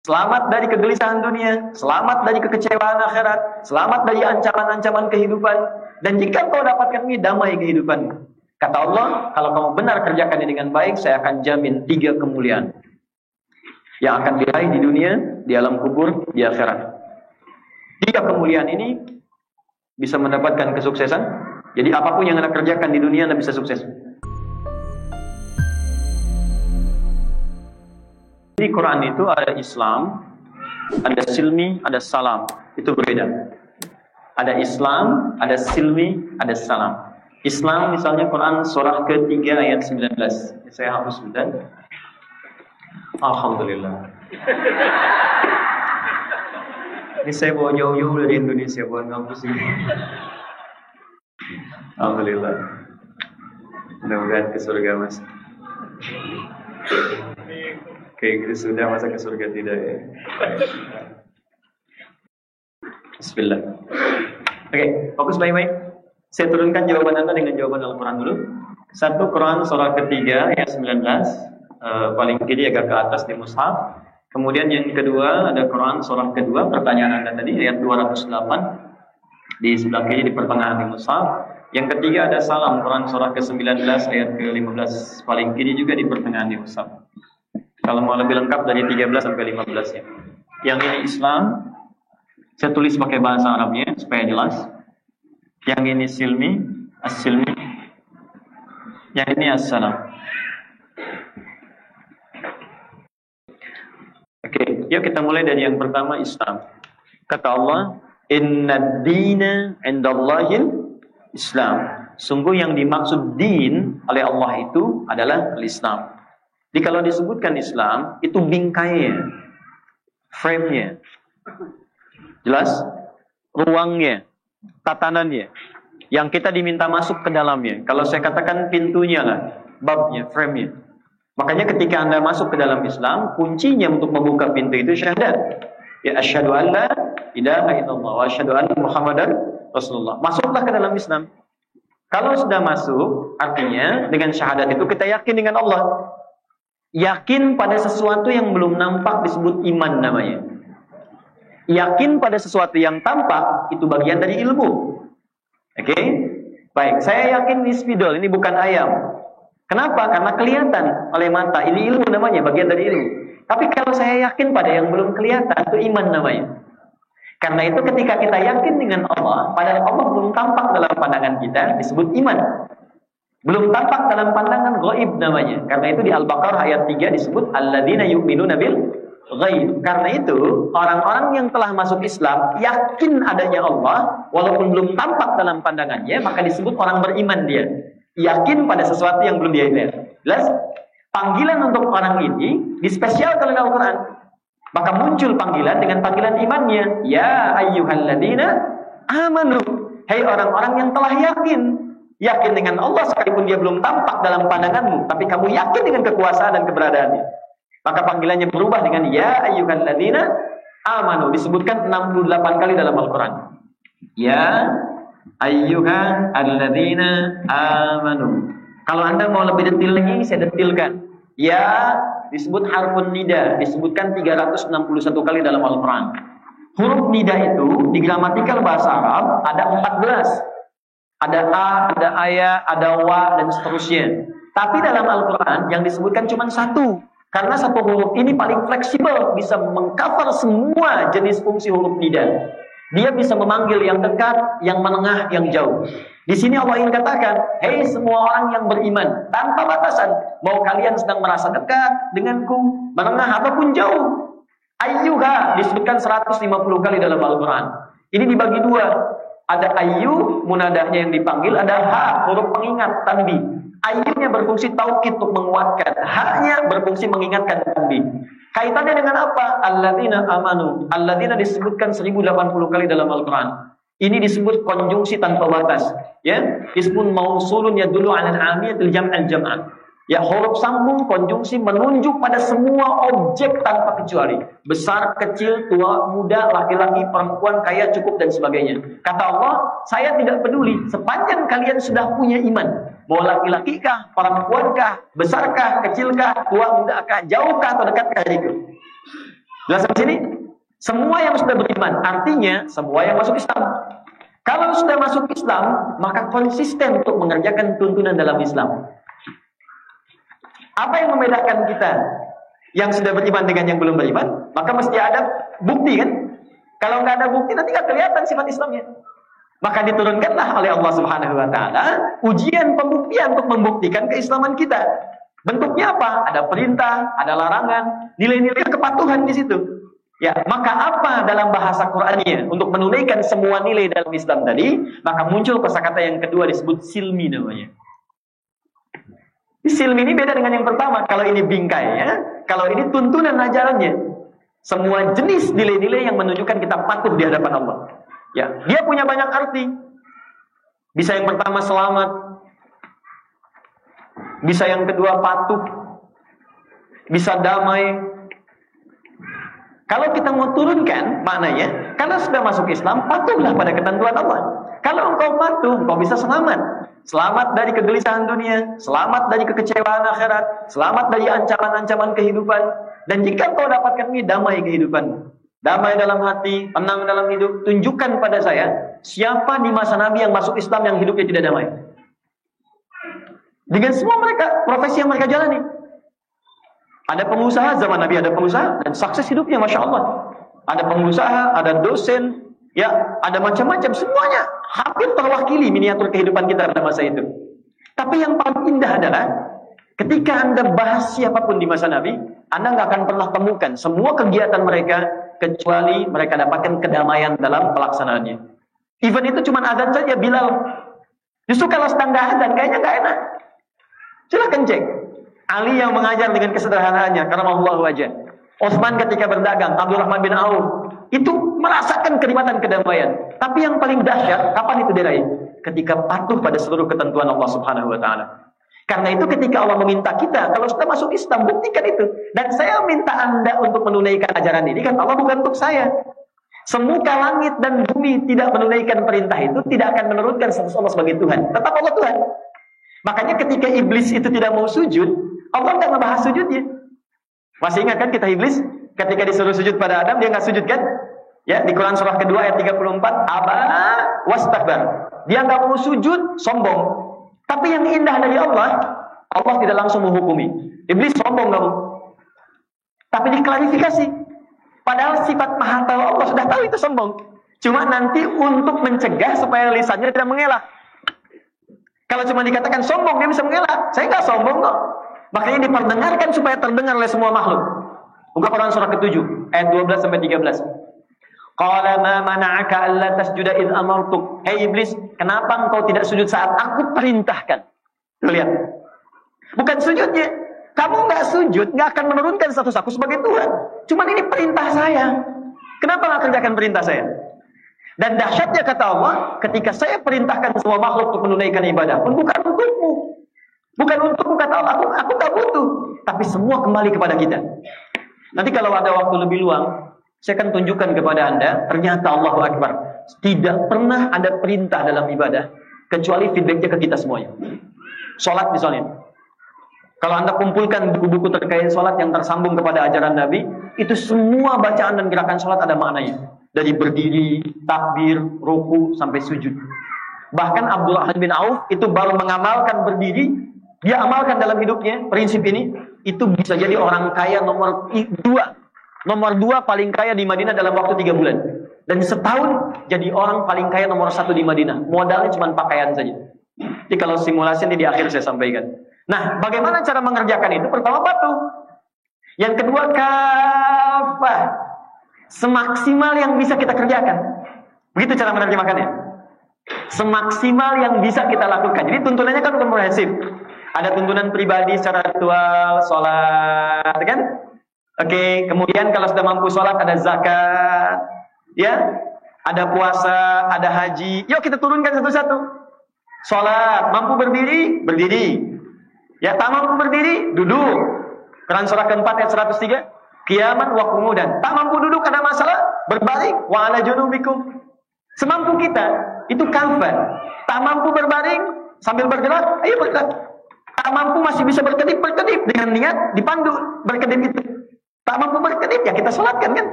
Selamat dari kegelisahan dunia, selamat dari kekecewaan akhirat, selamat dari ancaman-ancaman kehidupan. Dan jika kau dapatkan ini, damai kehidupan. Kata Allah, kalau kamu benar kerjakan ini dengan baik, saya akan jamin 3 kemuliaan yang akan diraih di dunia, di alam kubur, di akhirat. 3 kemuliaan ini bisa mendapatkan kesuksesan. Jadi apapun yang Anda kerjakan di dunia, Anda bisa sukses. Di Quran itu ada Islam, ada silmi, ada salam. Itu berbeda. Ada Islam, ada silmi, ada salam. Islam misalnya Quran surah ke-3 ayat 19. Saya hapus sebentar. Alhamdulillah. Ini saya bawa jauh-jauh dari Indonesia buat ngampus ini. Alhamdulillah. Mudah-mudahan ke surga, Mas. Kayak gitu sudah, masa ke surga tidak ya? Bismillah. Oke, fokus baik-baik. Saya turunkan jawaban Anda dengan jawaban Al-Quran dulu. 1 Quran surah ke-3 ayat 19, paling kiri agak ke atas di mushaf. Kemudian yang kedua ada Quran surah ke-2, pertanyaan Anda tadi ayat 208 di sebelah kiri di pertengahan di mushaf. Yang ketiga ada salam Quran surah ke-19 ayat ke-15 paling kiri juga di pertengahan di mushaf. Kalau mau lebih lengkap dari 13 sampai 15 ya. Yang ini Islam, saya tulis pakai bahasa Arabnya supaya jelas. Yang ini silmi, as-silmi. Yang ini as-salam. Oke, yuk kita mulai dari yang pertama, Islam. Kata Allah, "Inna dina indallahil Islam." Sungguh yang dimaksud din oleh Allah itu adalah al-Islam. Jadi kalau disebutkan Islam, itu bingkainya, frame-nya, jelas, ruangnya, tatanannya, yang kita diminta masuk ke dalamnya. Kalau saya katakan pintunya lah, babnya, frame-nya. Makanya ketika Anda masuk ke dalam Islam, kuncinya untuk membuka pintu itu syahadat. Ya asyhadu an la ilaha illallah wa asyhadu anna Muhammadar Rasulullah. Masuklah ke dalam Islam. Kalau sudah masuk, artinya dengan syahadat itu kita yakin dengan Allah. Yakin pada sesuatu yang belum nampak disebut iman namanya. Yakin pada sesuatu yang tampak itu bagian dari ilmu. Oke? Baik, saya yakin ini spidol, ini bukan ayam. Kenapa? Karena kelihatan oleh mata. Ini ilmu namanya, bagian dari ilmu. Tapi kalau saya yakin pada yang belum kelihatan, itu iman namanya. Karena itu ketika kita yakin dengan Allah, padahal Allah belum tampak dalam pandangan kita, disebut iman. Belum tampak dalam pandangan, ghaib namanya. Karena itu di Al-Baqarah ayat 3 disebut alladzina yu'minuna bil ghaib. Karena itu orang-orang yang telah masuk Islam yakin adanya Allah walaupun belum tampak dalam pandangannya, maka disebut orang beriman dia. Yakin pada sesuatu yang belum dia lihat. Jelas? Panggilan untuk orang ini dispesialkan oleh Al-Quran. Maka muncul panggilan dengan panggilan imannya. Ya ayyuhalladzina amanu. Hai orang-orang yang telah yakin. Yakin dengan Allah sekalipun dia belum tampak dalam pandanganmu, tapi kamu yakin dengan kekuasaan dan keberadaannya. Maka panggilannya berubah dengan ya ayyuhalladzina amanu. Disebutkan 68 kali dalam Al-Quran. Ya ayyuhalladzina amanu. Kalau Anda mau lebih detail lagi, saya detilkan. Ya disebut harfun nida, disebutkan 361 kali dalam Al-Quran. Huruf nida itu di gramatikal bahasa Arab ada 14. Ada A, ada Aya, ada Wa, dan seterusnya. Tapi dalam Al-Quran yang disebutkan cuma 1. Karena satu huruf ini paling fleksibel, bisa mengcover semua jenis fungsi huruf nida. Dia bisa memanggil yang dekat, yang menengah, yang jauh. Di sini Allah ingin katakan, hei semua orang yang beriman, tanpa batasan. Mau kalian sedang merasa dekat denganku, menengah ataupun jauh. Ayyuha disebutkan 150 kali dalam Al-Quran. Ini dibagi 2. Ada ayu, munadahnya yang dipanggil, ada ha, huruf pengingat, tanbih. Ayunya berfungsi taukid untuk menguatkan, ha-nya berfungsi mengingatkan tanbih. Kaitannya dengan apa? Alladzina amanu. Alladzina disebutkan 1080 kali dalam Al-Quran. Ini disebut konjungsi tanpa batas. Ya, disebut mausulun yadullu 'alal 'amiyatil jam'al jam'an. Ya, huruf sambung konjungsi menunjuk pada semua objek tanpa kecuali. Besar, kecil, tua, muda, laki-laki, perempuan, kaya, cukup, dan sebagainya. Kata Allah, saya tidak peduli sepanjang kalian sudah punya iman. Mau laki-laki kah, perempuan kah, besar kah, kecil kah, tua, muda kah, jauh kah, atau dekat kah itu. Jelas sampai sini? Semua yang sudah beriman, artinya semua yang masuk Islam. Kalau sudah masuk Islam, maka konsisten untuk mengerjakan tuntunan dalam Islam. Apa yang membedakan kita yang sudah beriman dengan yang belum beriman? Maka mesti ada bukti kan? Kalau nggak ada bukti, nanti nggak kelihatan sifat Islamnya. Maka diturunkanlah oleh Allah Subhanahu Wa Taala ujian pembuktian untuk membuktikan keislaman kita. Bentuknya apa? Ada perintah, ada larangan, nilai-nilai kepatuhan di situ. Ya, maka apa dalam bahasa Qur'annya untuk menunaikan semua nilai dalam Islam tadi? Maka muncul kosakata yang kedua disebut silmi namanya. Silmi ini beda dengan yang pertama. Kalau ini bingkai ya, kalau ini tuntunan ajarannya. Semua jenis nilai-nilai yang menunjukkan kita patuh di hadapan Allah. Ya, dia punya banyak arti. Bisa yang pertama selamat. Bisa yang kedua patuh. Bisa damai. Kalau kita mau turunkan maknanya, karena sudah masuk Islam, patuhlah pada ketentuan Allah. Kalau engkau patuh, engkau bisa selamat. Selamat dari kegelisahan dunia, selamat dari kekecewaan akhirat, selamat dari ancaman-ancaman kehidupan. Dan jika engkau dapatkan ini, damai kehidupan. Damai dalam hati, tenang dalam hidup. Tunjukkan pada saya, siapa di masa Nabi yang masuk Islam yang hidupnya tidak damai. Dengan semua mereka, profesi yang mereka jalani. Ada pengusaha, zaman Nabi ada pengusaha, dan sukses hidupnya, Masya Allah. Ada pengusaha, ada dosen, ya, ada macam-macam, semuanya hampir terwakili miniatur kehidupan kita pada masa itu. Tapi yang paling indah adalah, ketika Anda bahas siapapun di masa Nabi, Anda nggak akan pernah temukan semua kegiatan mereka, kecuali mereka dapatkan kedamaian dalam pelaksanaannya. Even itu cuma azan saja, Bilal. Justru kalau sedang nggak azan, kayaknya nggak enak. Silahkan cek. Ali yang mengajar dengan kesederhanaannya, karamallahu wajah. Utsman ketika berdagang, Abdurrahman bin Auf, itu merasakan kenikmatan kedamaian. Tapi yang paling dahsyat, kapan itu diraih? Ketika patuh pada seluruh ketentuan Allah Subhanahu Wa Taala. Karena itu ketika Allah meminta kita, kalau sudah masuk Islam, buktikan itu. Dan saya minta Anda untuk menunaikan ajaran ini, kan Allah bukan untuk saya. Semuka langit dan bumi tidak menunaikan perintah itu, tidak akan menurunkan status Allah sebagai Tuhan. Tetap Allah Tuhan. Makanya ketika iblis itu tidak mau sujud, Allah tidak membahas sujudnya. Masih ingat kan kita iblis? Ketika disuruh sujud pada Adam, dia nggak sujud kan? Ya, di Quran surah kedua ayat 34, aba wastakbar. Dia nggak mau sujud, sombong. Tapi yang indah dari Allah, Allah tidak langsung menghukumi. Iblis sombong kamu. Tapi diklarifikasi. Padahal sifat maha tahu Allah sudah tahu itu sombong. Cuma nanti untuk mencegah supaya lisannya tidak mengelak. Kalau cuma dikatakan sombong, dia bisa mengelak. Saya nggak sombong kok. Makanya diperdengarkan supaya terdengar oleh semua makhluk. Buka Quran surah ke-7 ayat 12 sampai 13. Qala ma mana'aka alla tasjuda id amartuk. Hei iblis, kenapa engkau tidak sujud saat aku perintahkan? Tuh lihat. Bukan sujudnya. Kamu nggak sujud, nggak akan menurunkan status aku sebagai Tuhan. Cuman ini perintah saya. Kenapa nggak kerjakan perintah saya? Dan dahsyatnya kata Allah, ketika saya perintahkan semua makhluk untuk menunaikan ibadah pun bukan untukmu. Bukan untukmu kata Allah, aku tak butuh. Tapi semua kembali kepada kita. Nanti kalau ada waktu lebih luang, saya akan tunjukkan kepada Anda, ternyata Allahu Akbar. Tidak pernah ada perintah dalam ibadah, kecuali feedbacknya ke kita semuanya. Sholat misalnya. Kalau Anda kumpulkan buku-buku terkait sholat yang tersambung kepada ajaran Nabi, itu semua bacaan dan gerakan sholat ada maknanya. Dari berdiri, takbir, ruku, sampai sujud. Bahkan Abdurrahman bin Auf itu baru mengamalkan berdiri, dia amalkan dalam hidupnya prinsip ini, itu bisa jadi orang kaya nomor 2 paling kaya di Madinah dalam waktu 3 bulan. Dan setahun jadi orang paling kaya nomor 1 di Madinah. Modalnya cuma pakaian saja. Jadi kalau simulasi ini di akhir saya sampaikan. Nah, bagaimana cara mengerjakan itu? Pertama patuh. Yang kedua kafah. Semaksimal yang bisa kita kerjakan. Begitu cara menerjemahkannya. Semaksimal yang bisa kita lakukan. Jadi tuntunannya kan komprehensif. Ada tuntunan pribadi secara ritual, sholat, kan? Oke, kemudian kalau sudah mampu sholat, ada zakat, ya, ada puasa, ada haji. Yuk kita turunkan satu-satu. Sholat, mampu berdiri, berdiri. Ya, tak mampu berdiri, duduk. Quran surah keempat ayat 103. Qiyaman wa qu'udan. Tak mampu duduk, ada masalah, berbalik. Wa ala junubikum. Semampu kita, itu kafan. Tak mampu berbaring, sambil bergerak, ayo bergerak. Tak mampu masih bisa berkedip dengan niat dipandu berkedip itu. Tak mampu berkedip, ya kita sholatkan kan?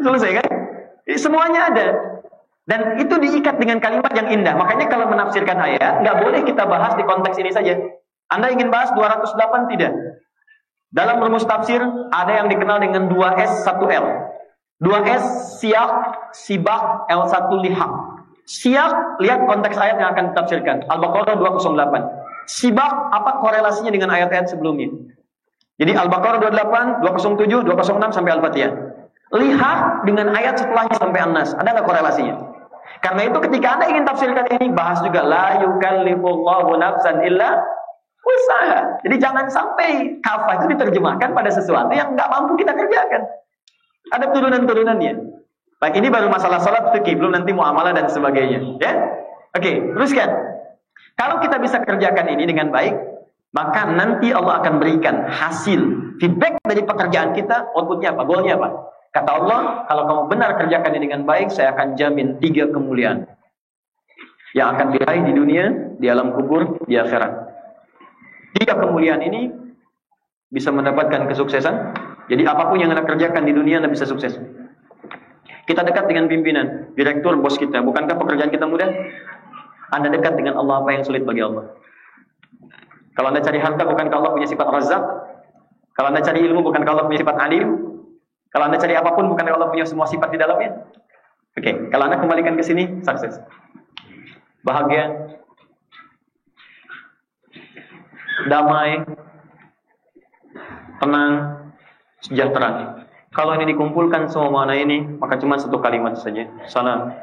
Selesai kan? Jadi semuanya ada. Dan itu diikat dengan kalimat yang indah. Makanya kalau menafsirkan ayat, nggak boleh kita bahas di konteks ini saja. Anda ingin bahas 208? Tidak. Dalam rumus tafsir, ada yang dikenal dengan 2S, 1L. 2S, siyak, sibak, L1, lihak. Siyak, lihat konteks ayat yang akan ditafsirkan. Al-Baqarah 208. Sibak, apa korelasinya dengan ayat-ayat sebelumnya? Jadi Al-Baqarah 28, 207, 206 sampai Al-Fatihah. Lihat dengan ayat setelahnya sampai An-Nas. Ada nggak korelasinya? Karena itu ketika Anda ingin tafsirkan ini, bahas juga la yukallifullahu nafsan illa usaha. Jadi jangan sampai kafah itu diterjemahkan pada sesuatu yang nggak mampu kita kerjakan. Ada turunan-turunannya. Baik, ini baru masalah salat fikih, belum nanti muamalah dan sebagainya. Ya, oke, teruskan. Kalau kita bisa kerjakan ini dengan baik, maka nanti Allah akan berikan hasil, feedback dari pekerjaan kita, outputnya apa, goalnya apa. Kata Allah, kalau kamu benar kerjakan ini dengan baik, saya akan jamin 3 kemuliaan yang akan diraih di dunia, di alam kubur, di akhirat. 3 kemuliaan ini bisa mendapatkan kesuksesan. Jadi apapun yang Anda kerjakan di dunia, Anda bisa sukses. Kita dekat dengan pimpinan, direktur, bos kita. Bukankah pekerjaan kita mudah? Anda dekat dengan Allah, apa yang sulit bagi Allah? Kalau Anda cari harta, bukankah Allah punya sifat razak? Kalau Anda cari ilmu, bukankah Allah punya sifat alim? Kalau Anda cari apapun, bukankah Allah punya semua sifat di dalamnya? Oke, kalau Anda kembalikan ke sini, sukses. Bahagia, damai, tenang, sejahtera. Kalau ini dikumpulkan semua makna ini, maka cuma 1 kalimat saja, salam.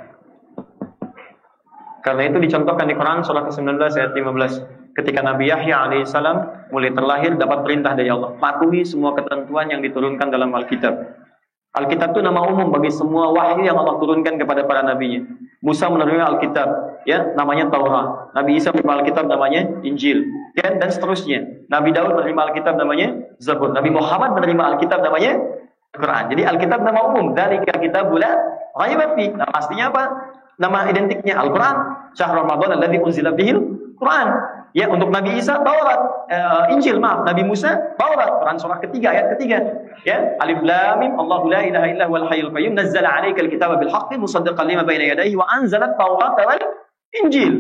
Karena itu dicontohkan di Quran surah ke-19 ayat 15. Ketika Nabi Yahya alaihissalam mulai terlahir, dapat perintah dari Allah, patuhi semua ketentuan yang diturunkan dalam Alkitab. Alkitab itu nama umum bagi semua wahyu yang Allah turunkan kepada para nabinya. Musa menerima Alkitab, ya, namanya Taurat. Nabi Isa menerima Alkitab, namanya Injil, ya, dan seterusnya. Nabi Daud menerima Alkitab, namanya Zabur. Nabi Muhammad menerima Alkitab, namanya Quran. Jadi Alkitab nama umum. Dzalika kitabul la raiba fi. Nah, pastinya apa? Nama identiknya Al-Quran. Syahrul Ramadan alladzi unzila bihil Quran. Ya, untuk Nabi Isa Taurat, Injil, maaf, Nabi Musa Taurat. Quran surah ketiga ayat ketiga. Ya, Alif Lam Mim, Allahu la ilaha illa huwal hayyul qayyum, nazzala 'alaikal kitaba bil haqqi musaddiqan lima baina yadayhi wa anzala at-Taurata wal Injil.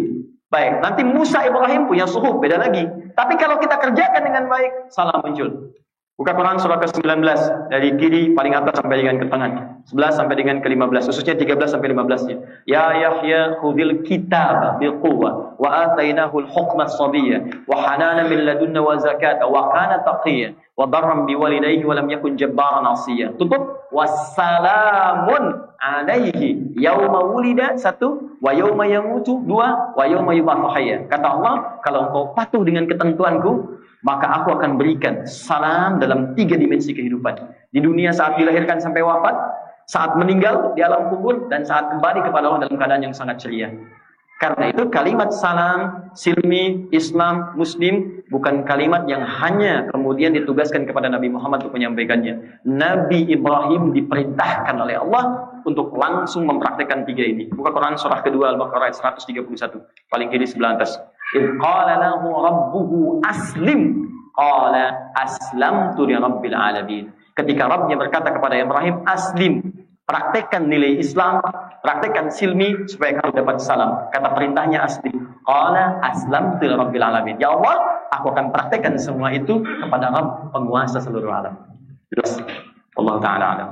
Baik, nanti Musa Ibrahim punya suhuf, beda lagi. Tapi kalau kita kerjakan dengan baik, salam muncul. Buka Quran surah ke-19 dari kiri paling atas sampai dengan ke tengah. 11 sampai dengan ke-15, khususnya 13 sampai 15-nya. Ya Yahya khudhil kitaba biquwwah wa atainahu al-hukma as-sabiyya wa hanana min ladunna wa zakata wa kana taqiyya wa darran biwalidayhi wa lam yakun jabbaran 'asiyya. Tutup wassalamun alaihi yauma wulida 1 wa yauma yamutu 2 wa yauma yub'atsu hayya. Kata Allah, kalau engkau patuh dengan ketentuanku, maka aku akan berikan salam dalam 3 dimensi kehidupan. Di dunia saat dilahirkan sampai wafat, saat meninggal di alam kubur, dan saat kembali kepada Allah dalam keadaan yang sangat ceria. Karena itu kalimat salam, silmi, Islam, Muslim bukan kalimat yang hanya kemudian ditugaskan kepada Nabi Muhammad untuk menyampaikannya. Nabi Ibrahim diperintahkan oleh Allah untuk langsung mempraktekkan 3 ini. Buka Quran surah kedua Al-Baqarah ayat 131, paling kiri sebelah atas. إِذْ قَالَ لَهُ رَبُّهُ أَسْلِمْ قَالَ أَسْلَمْتُ لِرَبِّ الْعَالَمِينَ. Ketika Rabbnya berkata kepada Ibrahim, aslim, praktekkan nilai Islam, praktekkan silmi supaya kamu dapat salam. Kata perintahnya aslim. Qala aslamtu lirabbil alamin. Ya Allah, aku akan praktekkan semua itu kepada Rabb penguasa seluruh alam. Jelas. Allah Ta'ala alam.